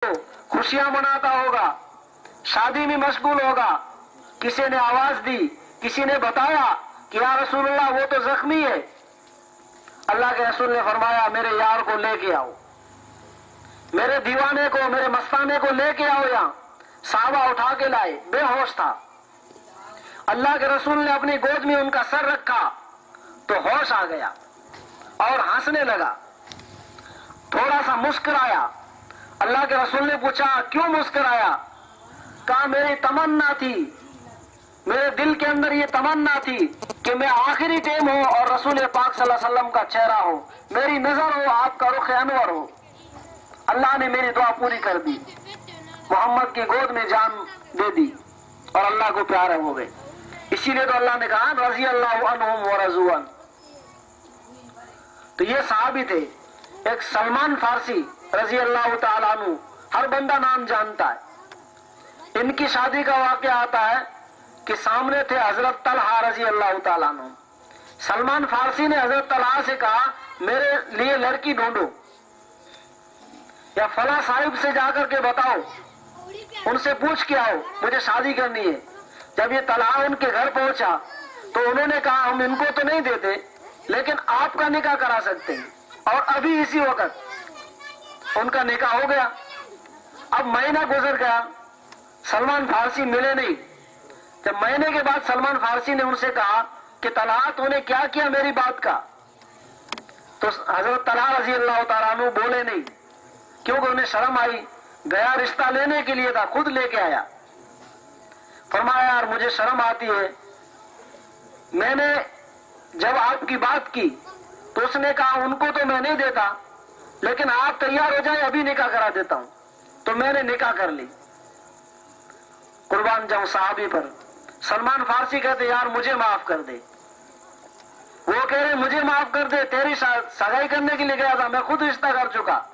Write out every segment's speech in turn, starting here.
खुशियां मनाता होगा, शादी में मशगूल होगा। किसी ने आवाज दी, किसी ने बताया कि या रसूलुल्लाह वो तो जख्मी है। अल्लाह के रसूल ने फरमाया मेरे यार को लेके आओ, मेरे दीवाने को, मेरे मस्ताने को लेके आओ यहाँ। साहबा उठा के लाए, बेहोश था। अल्लाह के रसूल ने अपनी गोद में उनका सर रखा तो होश आ गया और हंसने लगा, थोड़ा सा मुस्कुराया। अल्लाह के रसूल ने पूछा क्यों मुस्कुराया? कहा मेरी तमन्ना थी, मेरे दिल के अंदर ये तमन्ना थी कि मैं आखिरी टाइम हो और रसूल पाक सल्लल्लाहु अलैहि वसल्लम का चेहरा हो, मेरी नजर हो, आपका रुख अनवर हो। अल्लाह ने मेरी दुआ पूरी कर दी, मोहम्मद की गोद में जान दे दी और अल्लाह को प्यारे हो गए। इसीलिए तो अल्लाह ने कहा रज़ी अल्लाहु अन्हुम व रज़ू अन। तो ये सहाबी थे। एक सलमान फारसी रज़ी अल्लाह तआला अन्हु, हर बंदा नाम जानता है। इनकी शादी का वाक़या आता है कि सामने थे हजरत तलहा रज़ी अल्लाह तआला अन्हु। सलमान फारसी ने हजरत तलहा से कहा मेरे लिए लड़की ढूंढो, या फला साहिब से जाकर के बताओ, उनसे पूछ के आओ, मुझे शादी करनी है। जब ये तलहा उनके घर पहुंचा तो उन्होंने कहा हम इनको तो नहीं देते, लेकिन आपका निकाह करा सकते हैं। और अभी इसी वक्त उनका निकाह हो गया। अब महीना गुजर गया, सलमान फारसी मिले नहीं। जब महीने के बाद सलमान फारसी ने उनसे कहा कि तलहा तूने क्या किया मेरी बात का, तो हजरत तलहा रज़ी अल्लाह तआला अन्हु बोले नहीं, क्योंकि उन्हें शर्म आई। गया रिश्ता लेने के लिए था, खुद लेके आया। फरमाया यार मुझे शर्म आती है, मैंने जब आपकी बात की तो उसने कहा उनको तो मैं नहीं देता, लेकिन आप तैयार हो जाए अभी निकाह करा देता हूं। तो मैंने निकाह कर ली। कुर्बान जाऊं साहबी पर। सलमान फारसी कहते यार मुझे माफ कर दे। वो कह रहे मुझे माफ कर दे, तेरी सगाई करने के लिए गया था, मैं खुद रिश्ता कर चुका।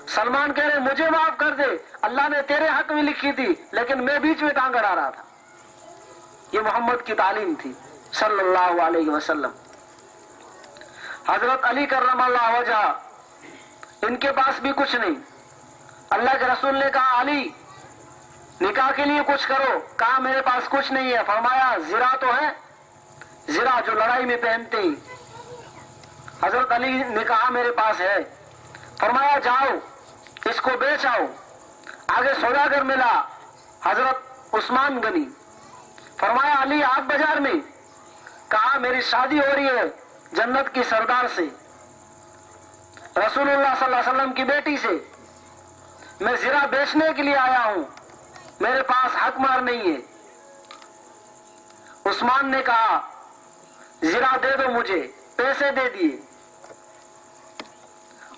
सलमान कह रहे मुझे माफ कर दे, अल्लाह ने तेरे हक में लिखी थी, लेकिन मैं बीच में टांग अड़ा रहा था। ये मोहम्मद की तालीम थी सल्लल्लाहु अलैहि वसल्लम। हजरत अली कर्रमल्लाहु वजह, इनके पास भी कुछ नहीं। अल्लाह के रसूल ने कहा अली निकाह के लिए कुछ करो। कहा मेरे पास कुछ नहीं है। फरमाया जिरा तो है, जिरा जो लड़ाई में पहनते ही। हजरत अली ने कहा मेरे पास है। फरमाया जाओ इसको बेच आओ। आगे सौदागर मिला हजरत उस्मान गनी। फरमाया अली आप बाजार में। कहा मेरी शादी हो रही है जन्नत की सरदार से, रसूलुल्लाह सल्लल्लाहु अलैहि वसल्लम की बेटी से। मैं जिरा बेचने के लिए आया हूं, मेरे पास हक मार नहीं है। उस्मान ने कहा जिरा दे दो मुझे, पैसे दे दिए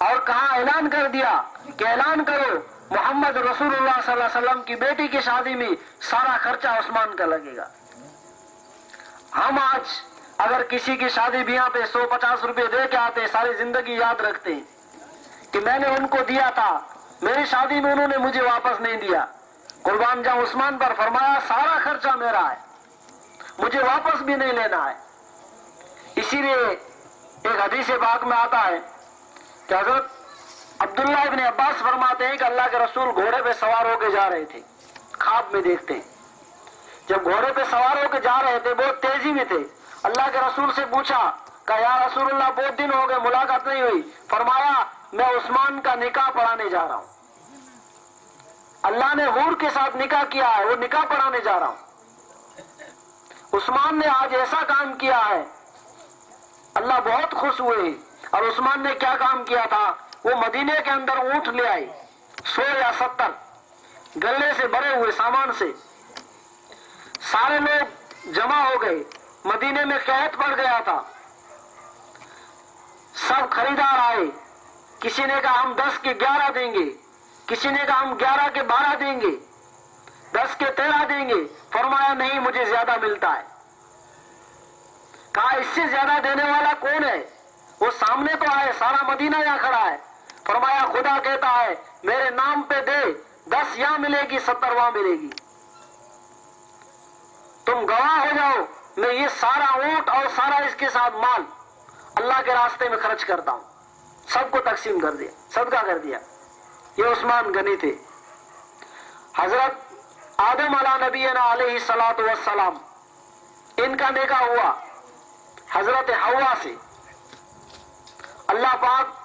और कहा ऐलान कर दिया कि ऐलान करो मोहम्मद रसूलुल्लाह सल्लल्लाहु अलैहि वसल्लम की बेटी की शादी में सारा खर्चा उस्मान का लगेगा। हम आज अगर किसी की शादी ब्याह पे 150 रुपए दे के आते, सारी जिंदगी याद रखते कि मैंने उनको दिया था, मेरी शादी में उन्होंने मुझे वापस नहीं दिया। कुर्बान जाऊं उस्मान पर। फरमाया सारा खर्चा मेरा है, मुझे वापस भी नहीं लेना है। इसीलिए एक हदीस पाक में आता है कि हजरत अब्दुल्लाह इब्न अब्बास फरमाते हैं कि अल्लाह के रसूल घोड़े पे सवार होकर जा रहे थे। ख्वाब में देखते हैं जब घोड़े पे सवार होकर जा रहे थे, बहुत तेजी में थे। अल्लाह के रसूल से पूछा कि या रसूलुल्लाह बहुत दिन हो गए मुलाकात नहीं हुई। फरमाया मैं उस्मान का निकाह पढ़ाने जा रहा हूं। अल्लाह ने हूर के साथ निकाह किया है, वो निकाह पढ़ाने जा रहा हूं। उस्मान ने आज ऐसा काम किया है, अल्लाह बहुत खुश हुए। और उस्मान ने क्या काम किया था, वो मदीने के अंदर ऊंट ले आए 100 या 70 गले से भरे हुए सामान से। सारे लोग जमा हो गए, मदीने में कहत पड़ गया था। सब खरीदार आए, किसी ने कहा हम 10 के 11 देंगे, किसी ने कहा हम 11 के 12 देंगे, 10 के 13 देंगे। फरमाया नहीं मुझे ज्यादा मिलता है। कहा इससे ज्यादा देने वाला कौन है? वो सामने तो आए, सारा मदीना यहाँ खड़ा है। फरमाया खुदा कहता है मेरे नाम पे दे, 10 यहाँ मिलेगी, 70 वहां मिलेगी। तुम गवाह हो जाओ, मैं ये सारा ऊंट और सारा इसके साथ माल अल्लाह के रास्ते में खर्च करता हूं। सबको तकसीम कर दिया, सदका कर दिया। ये उस्मान गनी थे। حضرت آدم علیہ نبینا علیہ الصلوۃ والسلام ان کا نکاح ہوا حضرت حوا سے. اللہ پاک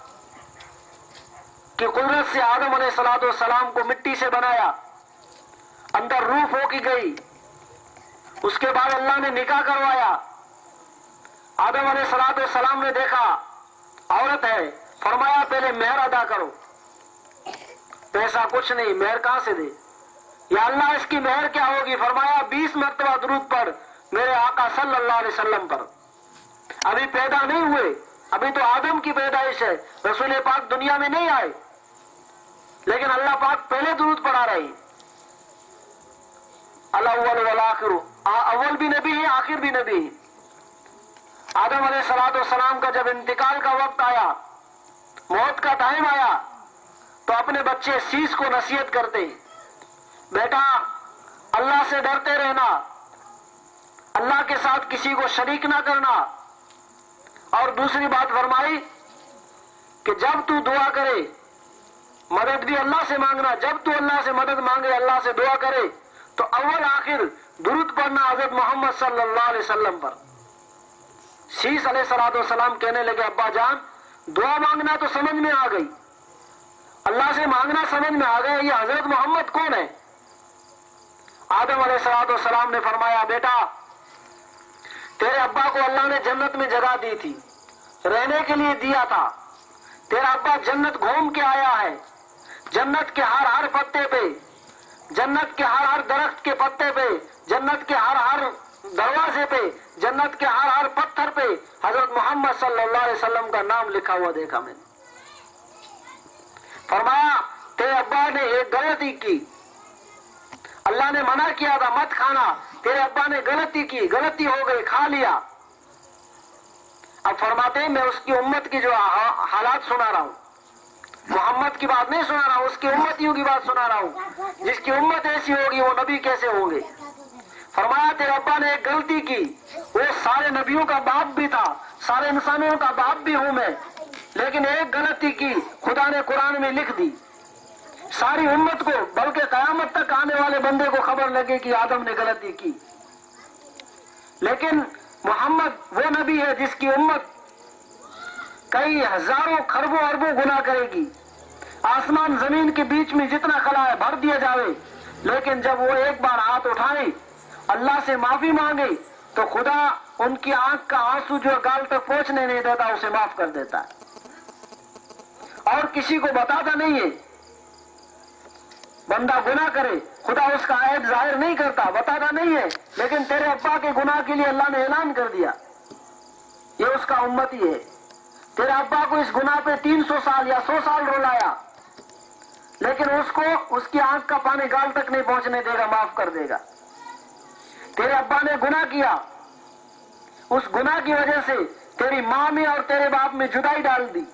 کی قدرت سے آدم علیہ الصلوۃ والسلام کو مٹی سے بنایا, اندر روح پھونکی گئی. اس کے بعد اللہ نے نکاح کروایا. آدم علیہ الصلوۃ والسلام نے دیکھا عورت ہے, فرمایا پہلے مہر ادا کرو. پیسہ کچھ نہیں, مہر کہاں سے دے؟ یا اللہ اس کی مہر کیا ہوگی؟ فرمایا 20 مرتبہ درود پڑھ میرے آقا صلی اللہ علیہ وسلم پر. ابھی پیدا نہیں ہوئے, ابھی تو آدم کی پیدائش ہے, رسول پاک دنیا میں نہیں آئے, لیکن اللہ پاک پہلے درود پڑھا رہی. الاول والآخر, اول بھی نبی ہے آخر بھی نبی ہے. آدم علیہ الصلوۃ والسلام کا جب انتقال کا وقت آیا, موت کا ٹائم آیا, تو اپنے بچے سیس کو نصیحت کرتے, بیٹا اللہ سے ڈرتے رہنا, اللہ کے ساتھ کسی کو شریک نہ کرنا. اور دوسری بات فرمائی کہ جب تو دعا کرے مدد بھی اللہ سے مانگنا, جب تو اللہ سے مدد مانگے, اللہ سے دعا کرے, تو اول آخر درود پڑھنا حضرت محمد صلی اللہ علیہ وسلم پر. شیس علیہ الصلوۃ والسلام کہنے لگے ابا جان دعا مانگنا تو سمجھ میں آ گئی, اللہ سے مانگنا سمجھ میں آ گیا, یہ حضرت محمد کون ہے؟ آدم علیہ الصلوۃ والسلام نے فرمایا بیٹا تیرے ابا کو اللہ نے جنت میں جگہ دی تھی, رہنے کے لیے دیا تھا. تیرا ابا جنت گھوم کے آیا ہے, جنت کے ہر پتے پہ, جنت کے ہر درخت کے پتے پہ, جنت کے ہر دروازے پہ, جنت کے ہر پتھر پہ حضرت محمد صلی اللہ علیہ وسلم کا نام لکھا ہوا دیکھا میں نے. فرمایا تیرے ابا نے ایک غلطی کی, اللہ نے منع کیا تھا مت کھانا, تیرے ابا نے غلطی کی, غلطی ہو گئی, کھا لیا. اب فرماتے ہیں میں اس کی امت کی جو حالات سنا رہا ہوں, محمد کی بات نہیں سنا رہا ہوں, اس کی امتیوں کی بات سنا رہا ہوں. جس کی امت ایسی ہوگی وہ نبی کیسے ہوں گے؟ فرمایا تیرے ابا نے ایک غلطی کی, وہ سارے نبیوں کا باپ بھی تھا, سارے انسانوں کا باپ بھی ہوں میں, لیکن ایک غلطی کی خدا نے قرآن میں لکھ دی. ساری امت کو بلکہ قیامت تک آنے والے بندے کو خبر لگے کہ آدم نے غلطی کی. لیکن محمد وہ نبی ہے جس کی امت کئی ہزاروں کھربوں اربوں گناہ کرے گی, آسمان زمین کے بیچ میں جتنا خلا ہے بھر دیا جاوے, لیکن جب وہ ایک بار ہاتھ اٹھائے اللہ سے معافی مانگے تو خدا ان کی آنکھ کا آنسو جو گال تک پہنچنے نہیں دیتا اسے معاف کر دیتا ہے, اور کسی کو بتاتا نہیں ہے. بندہ گناہ کرے خدا اس کا عیب ظاہر نہیں کرتا, بتاتا نہیں ہے, لیکن تیرے ابا کے گناہ کے لیے اللہ نے اعلان کر دیا یہ اس کا امتی ہے. تیرے ابا کو اس گناہ پہ 300 سال یا 100 سال رلایا, لیکن اس کو اس کی آنکھ کا پانی گال تک نہیں پہنچنے دے گا, معاف کر دے گا. تیرے ابا نے گناہ کیا, اس گناہ کی وجہ سے تیری ماں میں اور تیرے باپ میں جدائی ڈال دی,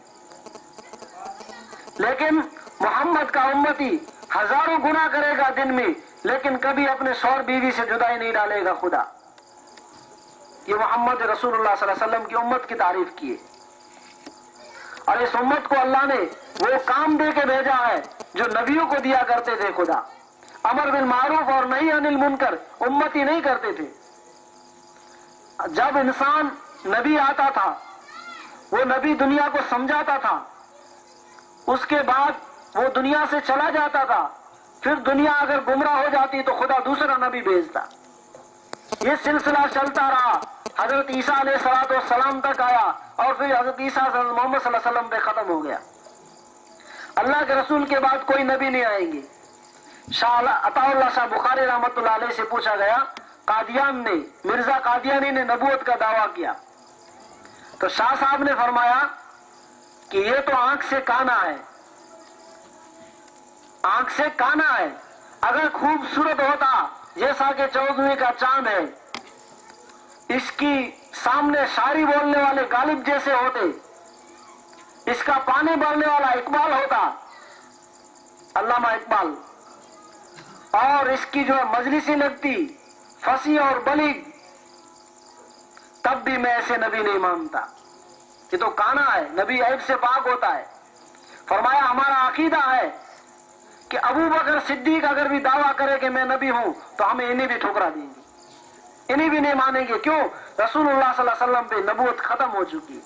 لیکن محمد کا امتی ہزاروں گناہ کرے گا دن میں, لیکن کبھی اپنے شوہر بیوی سے جدائی نہیں ڈالے گا خدا. یہ محمد رسول اللہ صلی اللہ علیہ وسلم کی امت کی تعریف کی ہے, اور اس امت کو اللہ نے وہ کام دے کے بھیجا ہے جو نبیوں کو دیا کرتے تھے خدا. امر بالمعروف اور نہی عن المنکر امتی نہیں کرتے تھے. جب انسان نبی آتا تھا وہ نبی دنیا کو سمجھاتا تھا, اس کے بعد وہ دنیا سے چلا جاتا تھا, پھر دنیا اگر گمراہ ہو جاتی تو خدا دوسرا نبی بھیجتا. یہ سلسلہ چلتا رہا, حضرت عیسیٰ علیہ الصلوۃ والسلام تک آیا, اور پھر حضرت عیسیٰ حضرت محمد صلی اللہ علیہ وسلم پہ ختم ہو گیا. اللہ کے رسول کے بعد کوئی نبی نہیں آئیں گے. عطا اللہ شاہ بخاری رحمۃ اللہ علیہ سے پوچھا گیا, قادیان نے, مرزا قادیانی نے نبوت کا دعویٰ کیا, تو شاہ صاحب نے فرمایا کہ یہ تو آنکھ سے کانا ہے, آنکھ سے کانا ہے. اگر خوبصورت ہوتا جیسا کہ 14ویں کا چاند ہے, اس کی سامنے شاعری بولنے والے غالب جیسے ہوتے, اس کا پانی بھرنے والا اقبال ہوتا, علامہ اقبال, اور اس کی جو مجلسی لگتی فصیح اور بلیغ, تب بھی میں ایسے نبی نہیں مانتا. یہ تو کانا ہے, نبی عیب سے پاک ہوتا ہے. فرمایا ہمارا عقیدہ ہے کہ ابو بکر صدیق اگر بھی دعویٰ کرے کہ میں نبی ہوں تو ہمیں انہیں بھی ٹھکرا دیں گے، انہیں بھی نہیں مانیں گے. کیوں؟ رسول اللہ صلی اللہ علیہ وسلم پہ نبوت ختم ہو چکی.